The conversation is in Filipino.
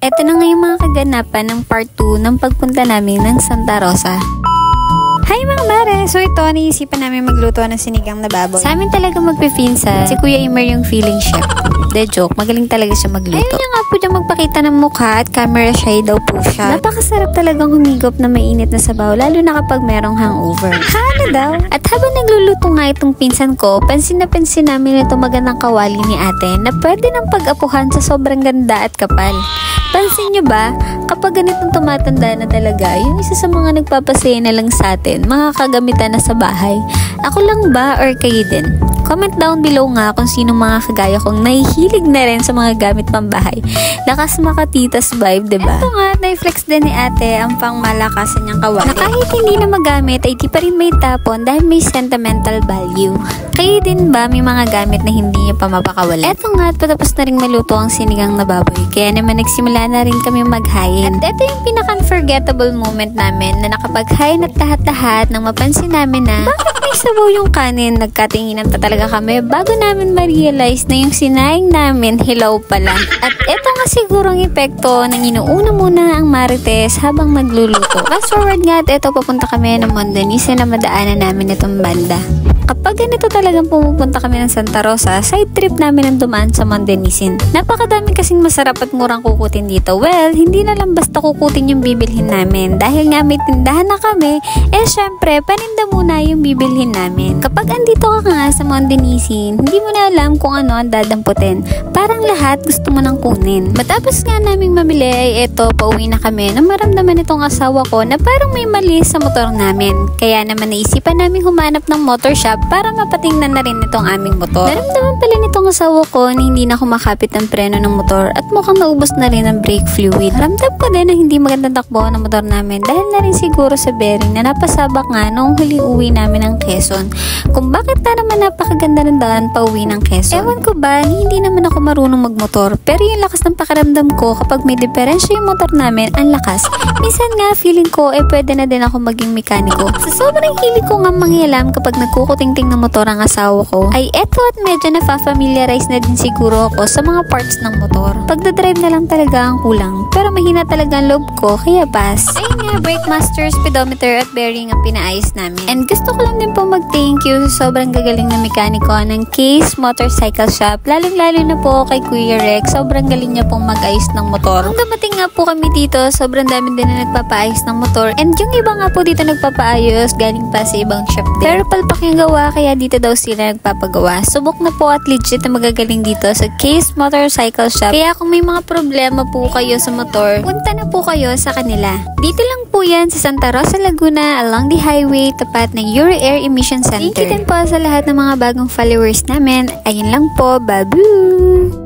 Eto na nga yung mga kaganapan ng part 2 ng pagpunta namin ng Santa Rosa. Hi mga mare! So ito, naisipan namin magluto ng sinigang na baboy. Sa amin talaga magpipinsa, si Kuya Imer yung feeling chef. De joke, magaling talaga siya magluto. Ayun niya nga po dyan magpakita ng mukha at camera shy daw po siya. Napakasarap talagang humigop na mainit na sabaw, lalo na kapag merong hangover. Ano daw? At habang nagluluto nga itong pinsan ko, pansin na pansin namin itong magandang kawali ni ate na pwede ng pag-apuhan sa sobrang ganda at kapal. Pansin nyo ba, kapag ganitong tumatanda na talaga, yung isa sa mga nagpapasaya na lang sa atin, mga kagamitan na sa bahay. Ako lang ba or kayo din? Comment down below nga kung sino mga kagaya kong nahihilig na rin sa mga gamit pambahay. Lakas makatitas vibe, diba? Ito nga, na-flex din ni ate ang pangmalakasan niyang kawali. Na kahit hindi na magamit, ay di pa rin may tapon dahil may sentimental value. Kayo din ba may mga gamit na hindi niyo pa mapakawala? Eto nga at patapos na rin maluto ang sinigang na baboy. Kaya naman nagsimula na rin kami maghain. At ito yung pinaka-unforgettable moment namin na nakapaghain at lahat-lahat nang mapansin namin na bakit may sabaw yung kanin? Nagkatinginan pa talaga kami bago namin ma-realize na yung sinaing namin hilaw pala. At ito nga siguro ang epekto ng inuuna muna ang marites habang nagluluto. Fast forward nga at ito papunta kami ng Mondanisin na madaanan namin itong banda. Kapag ganito talagang pumupunta kami ng Santa Rosa, side trip namin ang dumaan sa Mondanisin. Napakadami kasing masarap at murang kukutin dito. Well, hindi na lang basta kukutin yung bibilhin namin. Dahil nga may tindahan na kami, syempre, paninda muna yung bibilhin namin. Kapag andito ka nga sa Mondanisin, hindi mo na alam kung ano ang dadamputin. Parang lahat gusto mo nang kunin. Matapos nga naming mamili ay eto, pauwi na kami na maramdaman itong asawa ko na parang may mali sa motor namin. Kaya naman naisipan namin humanap ng motor shop para mapatingnan na rin itong aming motor. Naramdaman pala nitong asawa ko na hindi na kumakapit ang preno ng motor at mukhang naubos na rin ang brake fluid. Ramdam ko din na hindi magandang takbo ng motor namin dahil na rin siguro sa bearing na napasabak nga noong huling uwi namin ng Quezon. Kung bakit na naman napakaganda ng daan pa uwi ng Quezon. Ewan ko ba, hindi naman ako marunong magmotor pero yung lakas ng pakiramdam ko kapag may diferensya yung motor namin, ang lakas. Minsan nga feeling ko pwede na din ako maging mekaniko. Sa sobrang hilig ko nga mangyalam kapag nagkukutingting ng motor ang asawa ko, ay eto at medyo na-familiarize na din siguro ako sa mga parts ng motor. Pagdadrive na lang talaga ang kulang, pero mahina talaga ang loob ko, kaya pass. Ayun nga, brake master, speedometer at bearing ang pinaayos namin. And gusto ko lang din po mag-thank you sa sobrang gagaling na mekaniko ng Case Motorcycle Shop, lalong-lalo na po kay Kuya Rex. Sobrang galing niya pong mag-ayos ng motor. Nung dumating nga po kami dito, sobrang dami din na nagpapaayos ng motor, and yung iba nga po dito nagpapaayos galing pa sa ibang shop din. Pero palpak yung gawa, kaya dito daw sila nagpapagawa. Subok na po at legit na magagaling dito sa Case Motorcycle Shop. Kaya kung may mga problema po kayo sa motor, punta na po kayo sa kanila. Dito lang po yan sa Santa Rosa, Laguna, along the highway, tapat ng Euro Air Emission Center. Thank you din po sa lahat ng mga bagong followers namin. Ayun lang po, babu!